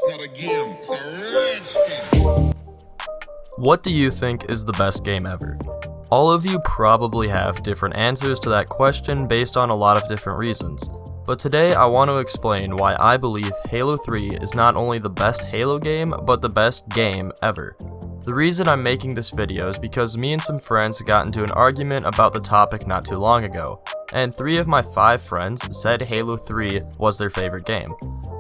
not a game, it's a rich thing. What do you think is the best game ever? All of you probably have different answers to that question based on a lot of different reasons, but today I want to explain why I believe Halo 3 is not only the best Halo game, but the best game ever. The reason I'm making this video is because me and some friends got into an argument about the topic not too long ago, and 3 of my 5 friends said Halo 3 was their favorite game.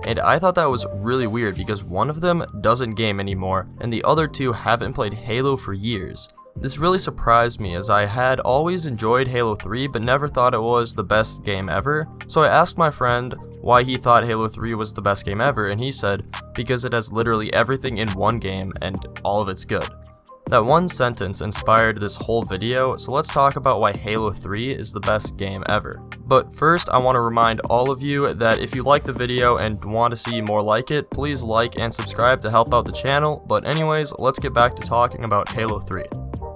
And I thought that was really weird because one of them doesn't game anymore, and the other 2 haven't played Halo for years. This really surprised me as I had always enjoyed Halo 3 but never thought it was the best game ever. So I asked my friend why he thought Halo 3 was the best game ever, and he said because it has literally everything in one game and all of it's good. That one sentence inspired this whole video, so let's talk about why Halo 3 is the best game ever. But first, I want to remind all of you that if you like the video and want to see more like it, please like and subscribe to help out the channel. But anyways, let's get back to talking about Halo 3.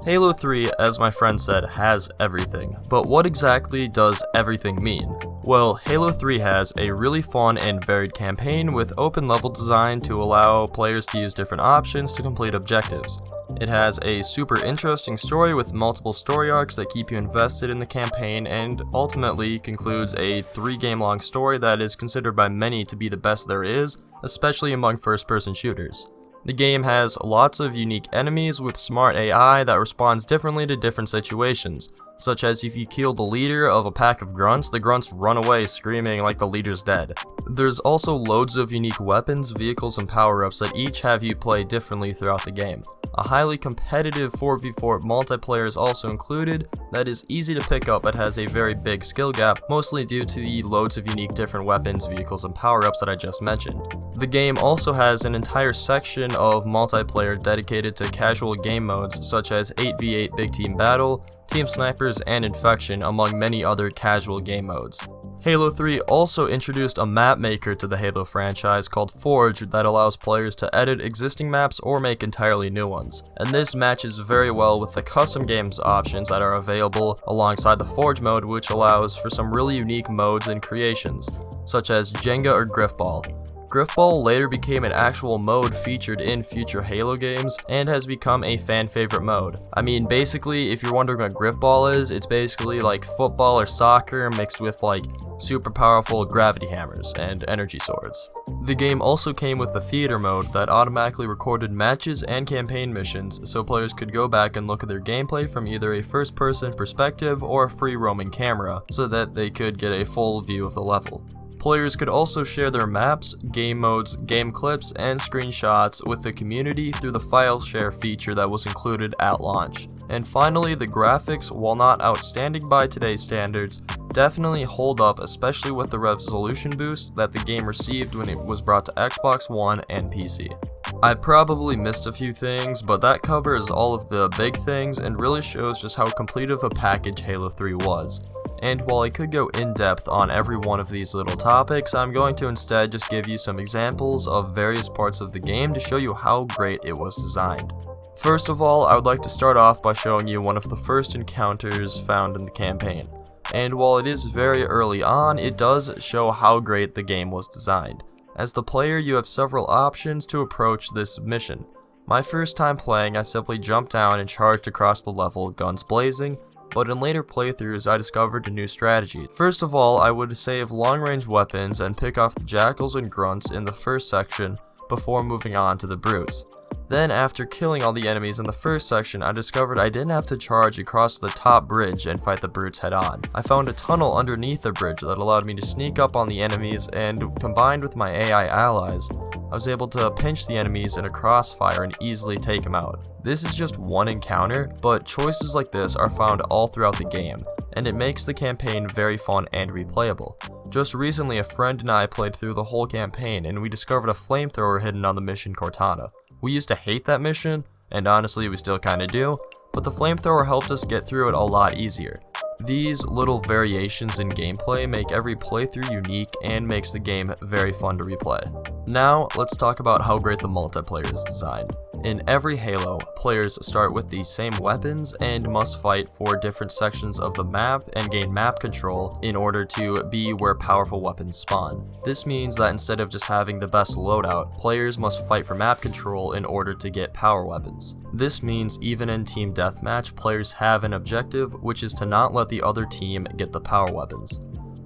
Halo 3, as my friend said, has everything. But what exactly does everything mean? Well, Halo 3 has a really fun and varied campaign with open level design to allow players to use different options to complete objectives. It has a super interesting story with multiple story arcs that keep you invested in the campaign, and ultimately concludes a 3-game long story that is considered by many to be the best there is, especially among first-person shooters. The game has lots of unique enemies with smart AI that responds differently to different situations, such as if you kill the leader of a pack of grunts, the grunts run away screaming like the leader's dead. There's also loads of unique weapons, vehicles, and power-ups that each have you play differently throughout the game. A highly competitive 4v4 multiplayer is also included that is easy to pick up but has a very big skill gap, mostly due to the loads of unique different weapons, vehicles, and power-ups that I just mentioned. The game also has an entire section of multiplayer dedicated to casual game modes such as 8v8 Big Team Battle, Team Snipers, and Infection, among many other casual game modes. Halo 3 also introduced a map maker to the Halo franchise called Forge that allows players to edit existing maps or make entirely new ones. And this matches very well with the custom games options that are available alongside the Forge mode, which allows for some really unique modes and creations, such as Jenga or Griffball. Griffball later became an actual mode featured in future Halo games and has become a fan favorite mode. I mean, basically, if you're wondering what Griffball is, it's basically like football or soccer mixed with like super powerful gravity hammers and energy swords. The game also came with the theater mode that automatically recorded matches and campaign missions, so players could go back and look at their gameplay from either a first person perspective or a free roaming camera so that they could get a full view of the level. Players could also share their maps, game modes, game clips, and screenshots with the community through the file share feature that was included at launch. And finally, the graphics, while not outstanding by today's standards, definitely hold up, especially with the resolution boost that the game received when it was brought to Xbox One and PC. I probably missed a few things, but that covers all of the big things and really shows just how complete of a package Halo 3 was. And while I could go in depth on every one of these little topics, I'm going to instead just give you some examples of various parts of the game to show you how great it was designed. First of all, I would like to start off by showing you one of the first encounters found in the campaign. And while it is very early on, it does show how great the game was designed. As the player, you have several options to approach this mission. My first time playing, I simply jumped down and charged across the level, guns blazing, but in later playthroughs I discovered a new strategy. First of all, I would save long-range weapons and pick off the jackals and grunts in the first section before moving on to the brutes. Then after killing all the enemies in the first section, I discovered I didn't have to charge across the top bridge and fight the brutes head on. I found a tunnel underneath the bridge that allowed me to sneak up on the enemies, and combined with my AI allies, I was able to pinch the enemies in a crossfire and easily take them out. This is just one encounter, but choices like this are found all throughout the game, and it makes the campaign very fun and replayable. Just recently, a friend and I played through the whole campaign, and we discovered a flamethrower hidden on the mission Cortana. We used to hate that mission, and honestly we still kinda do, but the flamethrower helped us get through it a lot easier. These little variations in gameplay make every playthrough unique and makes the game very fun to replay. Now, let's talk about how great the multiplayer is designed. In every Halo, players start with the same weapons and must fight for different sections of the map and gain map control in order to be where powerful weapons spawn. This means that instead of just having the best loadout, players must fight for map control in order to get power weapons. This means even in team deathmatch, players have an objective, which is to not let the other team get the power weapons.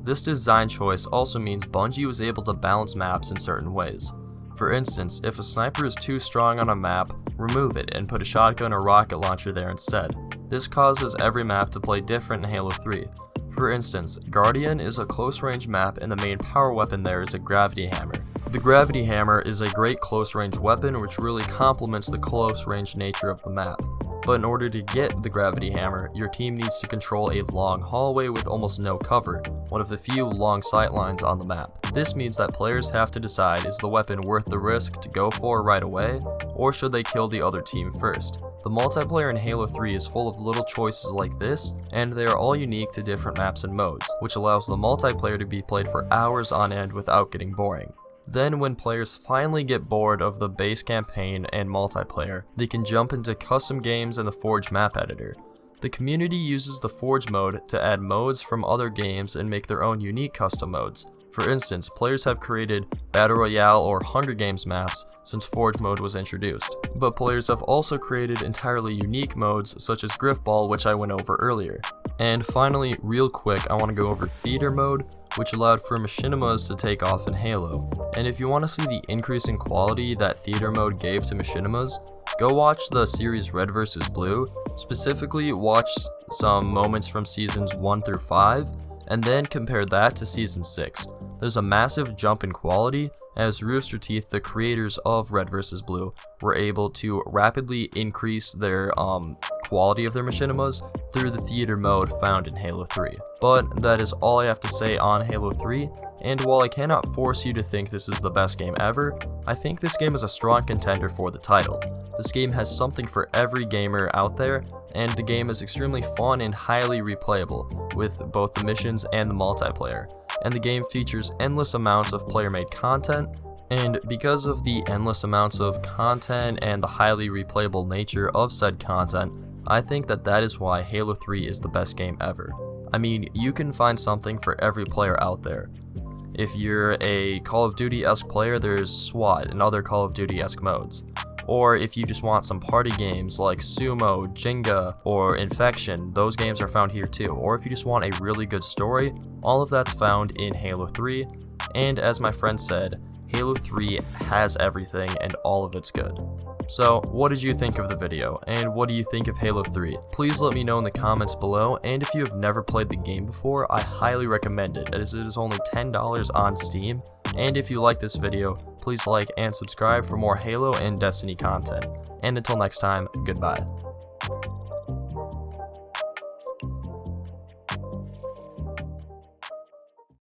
This design choice also means Bungie was able to balance maps in certain ways. For instance, if a sniper is too strong on a map, remove it and put a shotgun or rocket launcher there instead. This causes every map to play different in Halo 3. For instance, Guardian is a close range map and the main power weapon there is a gravity hammer. The gravity hammer is a great close range weapon which really complements the close range nature of the map. But in order to get the gravity hammer, your team needs to control a long hallway with almost no cover, one of the few long sight lines on the map. This means that players have to decide, is the weapon worth the risk to go for right away, or should they kill the other team first? The multiplayer in Halo 3 is full of little choices like this, and they are all unique to different maps and modes, which allows the multiplayer to be played for hours on end without getting boring. Then when players finally get bored of the base campaign and multiplayer, they can jump into custom games and the Forge map editor. The community uses the Forge mode to add modes from other games and make their own unique custom modes. For instance, players have created Battle Royale or Hunger Games maps since Forge mode was introduced. But players have also created entirely unique modes such as Griffball, which I went over earlier. And finally, real quick, I want to go over Theater mode, which allowed for machinimas to take off in Halo. And if you want to see the increase in quality that Theater mode gave to machinimas, go watch the series Red vs. Blue, specifically watch some moments from seasons 1 through 5, and then compare that to season 6. There's a massive jump in quality, as Rooster Teeth, the creators of Red vs. Blue, were able to rapidly increase their quality of their machinimas through the theater mode found in Halo 3. But that is all I have to say on Halo 3, and while I cannot force you to think this is the best game ever, I think this game is a strong contender for the title. This game has something for every gamer out there, and the game is extremely fun and highly replayable, with both the missions and the multiplayer. And the game features endless amounts of player-made content, and because of the endless amounts of content and the highly replayable nature of said content, I think that is why Halo 3 is the best game ever. I mean, you can find something for every player out there. If you're a Call of Duty-esque player, there's SWAT and other Call of Duty-esque modes. Or if you just want some party games like Sumo, Jenga, or Infection, those games are found here too. Or if you just want a really good story, all of that's found in Halo 3. And as my friend said, Halo 3 has everything and all of it's good. So, what did you think of the video, and what do you think of Halo 3? Please let me know in the comments below, and if you have never played the game before, I highly recommend it, as it is only $10 on Steam. And if you like this video, please like and subscribe for more Halo and Destiny content. And until next time, goodbye.